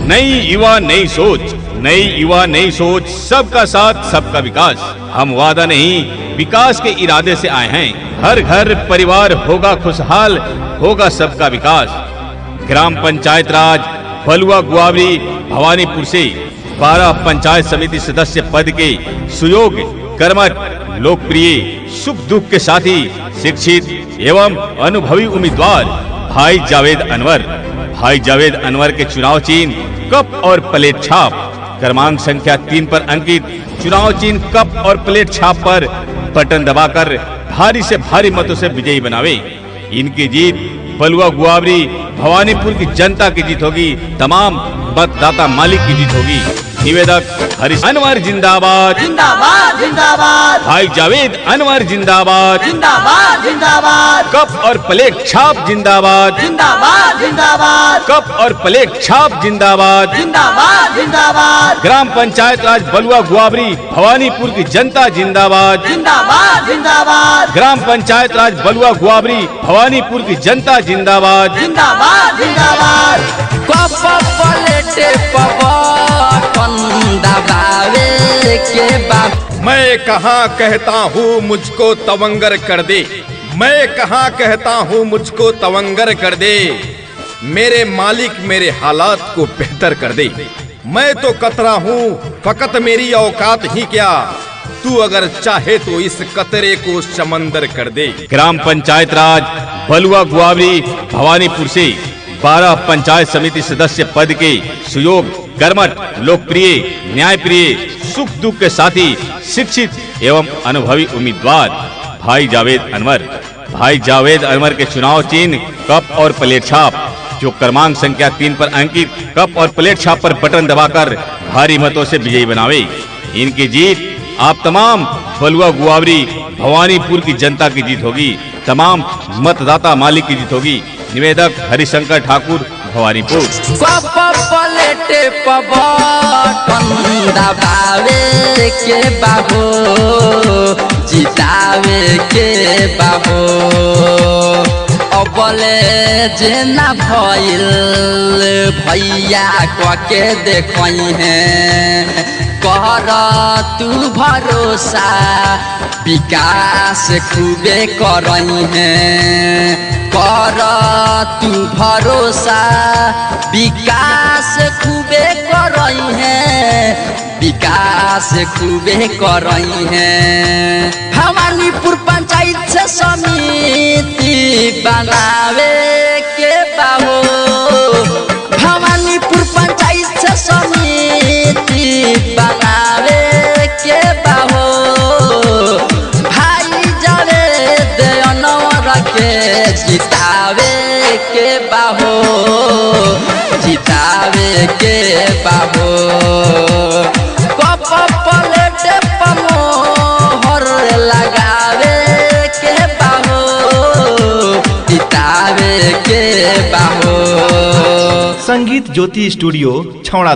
नई युवा नई सोच, नई युवा नई सोच, सबका साथ सबका विकास। हम वादा नहीं विकास के इरादे से आए हैं। हर घर परिवार होगा खुशहाल, होगा सबका विकास। ग्राम पंचायत राज बलुआ गुआवरी भवानीपुर से 12 पंचायत समिति सदस्य पद के सुयोग्य, कर्मठ, लोकप्रिय, सुख दुख के साथी, शिक्षित एवं अनुभवी उम्मीदवार भाई जावेद अनवर। भाई जावेद अनवर के चुनाव चिन्ह कप और प्लेट छाप, क्रमांक संख्या 3 पर अंकित चुनाव चिन्ह कप और प्लेट छाप पर बटन दबाकर भारी से भारी मतों से विजयी बनावे। इनकी जीत बलुआ गुआवरी भवानीपुर की जनता की जीत होगी, तमाम मतदाता मालिक की जीत होगी। निवेदक हरीश अनवर जिंदाबाद जिंदाबाद जिंदाबाद, भाई जावेद अनवर जिंदाबाद जिंदाबाद जिंदाबाद, कप और प्लेट छाप जिंदाबाद जिंदाबाद जिंदाबाद, कप और प्लेट छाप जिंदाबाद जिंदाबाद जिंदाबाद, ग्राम पंचायत राज बलुआ गुआवरी भवानीपुर की जनता जिंदाबाद जिंदाबाद जिंदाबाद, ग्राम पंचायत राज बलुआ गुआवरी भवानीपुर की जनता जिंदाबाद जिंदाबाद जिंदाबाद। मैं कहाँ कहता हूँ मुझको तवंगर कर दे, मैं कहाँ कहता हूँ मुझको तवंगर कर दे, मेरे मालिक मेरे हालात को बेहतर कर दे। मैं तो कतरा हूँ फकत मेरी औकात ही क्या, तू अगर चाहे तो इस कतरे को समंदर कर दे। ग्राम पंचायत राज बलुआ गुआवरी भवानीपुर से 12 पंचायत समिति सदस्य पद के सुयोग, कर्मठ, लोकप्रिय, न्यायप्रिय, सुख दुख के साथी, शिक्षित एवं अनुभवी उम्मीदवार भाई जावेद अनवर। भाई जावेद अनवर के चुनाव चिन्ह कप और प्लेट छाप, जो क्रमांक संख्या 3 पर अंकित कप और प्लेट छाप पर बटन दबाकर भारी मतों से विजयी बनावे। इनकी जीत आप तमाम बलुआ गुआवरी भवानीपुर की जनता की जीत होगी, तमाम मतदाता मालिक की जीत होगी। निवेदक हरिशंकर ठाकुर भवानीपुर। के बाबू जितावे के बाबू अबले जेना भइल भैया के देखई है, कर तू भरोसा विकास खूबे करई है, कर तू भरोसा विकास खूबे करई है, विकास खूबे करई है। भवानीपुर पंचायत से समिति बनावे के बाबू, भवानीपुर पंचायत से समिति बनावे के बाबू, भाई जावेद अनवर के जितावे के बाबू, जितावे के बाबू, कप प्लेट पमोहर लगावे के बाबू, जितावे के बाबू। संगीत ज्योति स्टूडियो छौड़ा।